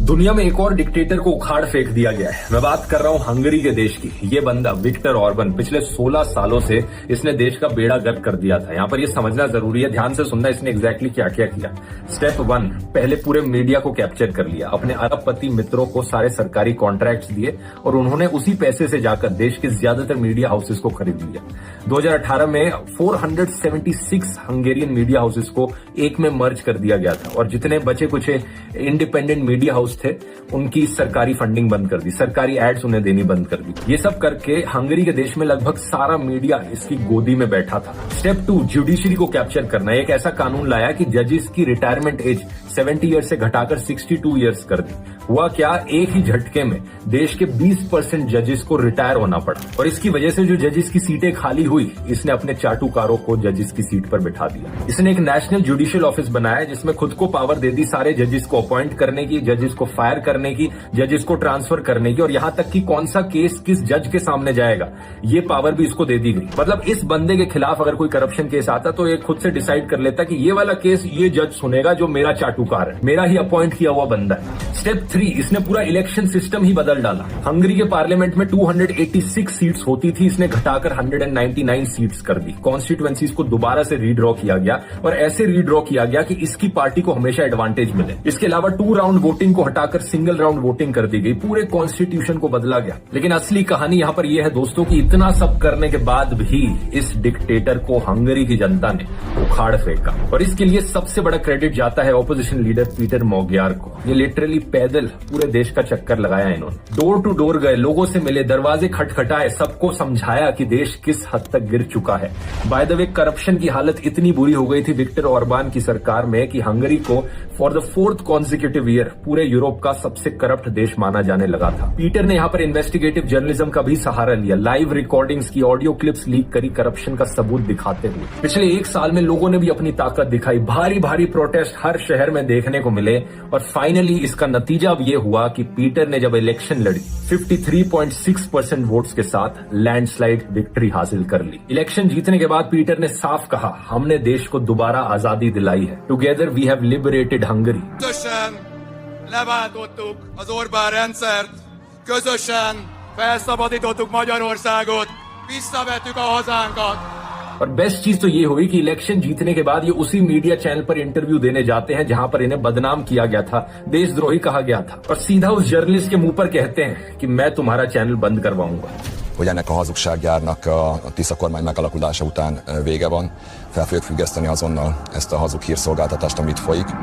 दुनिया में एक और डिक्टेटर को उखाड़ फेंक दिया गया है। मैं बात कर रहा हूं हंगरी के देश की। ये बंदा विक्टर ऑर्बन पिछले 16 सालों से इसने देश का बेड़ा गर्क कर दिया था। यहां पर ये समझना जरूरी है, ध्यान से सुनना इसने एग्जैक्टली क्या क्या किया। स्टेप 1, पहले पूरे मीडिया को कैप्चर कर लिया। अपने अरबपति मित्रों को सारे सरकारी कॉन्ट्रैक्ट्स दिए और उन्होंने उसी पैसे से जाकर देश के ज्यादातर मीडिया हाउसेस को खरीद लिया। 2018 में 476 हंगेरियन मीडिया हाउसेस को एक में मर्ज कर दिया गया था और जितने बचे कुछ इंडिपेंडेंट मीडिया हाउस थे उनकी सरकारी फंडिंग बंद कर दी, सरकारी एड्स उन्हें देनी बंद कर दी। ये सब करके हंगरी के देश में लगभग सारा मीडिया इसकी गोदी में बैठा था। स्टेप 2, जुडिशरी को कैप्चर करना। एक ऐसा कानून लाया कि जजेस की रिटायरमेंट एज 70 ईयर्स से घटाकर 62 ईयर्स कर दी। हुआ क्या, एक ही झटके में देश के 20% जजेस को रिटायर होना पड़ा और इसकी वजह से जो जजेस की सीटें खाली हुई, इसने अपने चाटुकारों को जजेस की सीट पर बिठा दिया। इसने एक नेशनल जुडिशियल ऑफिस बनाया जिसमें खुद को पावर दे दी सारे जजेस को अपॉइंट करने की, जजेस को फायर करने की, जजेस को ट्रांसफर करने की और यहां तक कि कौन सा केस किस जज के सामने जाएगा ये पावर भी इसको दे दी गई। मतलब इस बंदे के खिलाफ अगर कोई करप्शन केस आता तो ये खुद से डिसाइड कर लेता कि ये वाला केस ये जज सुनेगा जो मेरा चाटुकार है, मेरा ही अपॉइंट किया हुआ बंदा है। स्टेप 3, इसने पूरा इलेक्शन सिस्टम ही बदल डाला। हंगरी के पार्लियामेंट में 286 सीट्स होती थी, इसने घटाकर 199 सीट्स कर दी। कॉन्स्टिट्यूएंसीज को दोबारा से रीड्रॉ किया गया और ऐसे रीड्रॉ किया गया कि इसकी पार्टी को हमेशा एडवांटेज मिले। इसके अलावा 2 राउंड वोटिंग को हटाकर सिंगल राउंड वोटिंग कर दी गई। पूरे कॉन्स्टिट्यूशन को बदला गया। लेकिन असली कहानी यहां पर यह है दोस्तों कि इतना सब करने के बाद भी इस डिक्टेटर को हंगरी की जनता ने उखाड़ फेंका और इसके लिए सबसे बड़ा क्रेडिट जाता है ऑपोजिशन लीडर पीटर मोग्यार को। ये लिटरली पैदल पूरे देश का चक्कर लगाया इन्होंने। डोर टू डोर गए, लोगों से मिले, दरवाजे खटखटाए, सबको समझाया कि देश किस हद तक गिर चुका है। बाय द वे, करप्शन की हालत इतनी बुरी हो गई थी विक्टर ऑर्बान की सरकार में कि हंगरी को for the 4th consecutive year पूरे यूरोप का सबसे करप्ट देश माना जाने लगा था। पीटर ने यहां पर इन्वेस्टिगेटिव जर्नलिज्म का भी सहारा लिया, लाइव रिकॉर्डिंग्स की, ऑडियो क्लिप्स लीक करी करप्शन का सबूत दिखाते हुए। पिछले 1 साल में लोगों ने भी अपनी ताकत दिखाई। भारी भारी प्रोटेस्ट हर शहर में देखने को मिले और फाइनली इसका नतीजा अब यह हुआ कि पीटर ने जब इलेक्शन लड़ी 53.6% वोट्स के साथ लैंडस्लाइड विक्ट्री हासिल कर ली। इलेक्शन जीतने के बाद पीटर ने साफ कहा, हमने देश को दोबारा आजादी दिलाई है। Together we have liberated Hungary. Közösen leváltottuk az Orbán rendszert, közösen felszabadítottuk Magyarországot, visszavettük a hazánkat। और बेस्ट चीज तो ये हुई कि इलेक्शन जीतने के बाद ये उसी मीडिया चैनल पर इंटरव्यू देने जाते हैं जहां पर इन्हें बदनाम किया गया था, देशद्रोही कहा गया था और सीधा उस जर्नलिस्ट के मुंह पर कहते हैं कि मैं तुम्हारा चैनल बंद करवाऊंगा। Hogy ennek a hazugsággyárnak a Tisza kormány megalakulása után vége van, fel fogjuk függeszteni azonnal ezt a hazug hírszolgáltatást, amit folyik.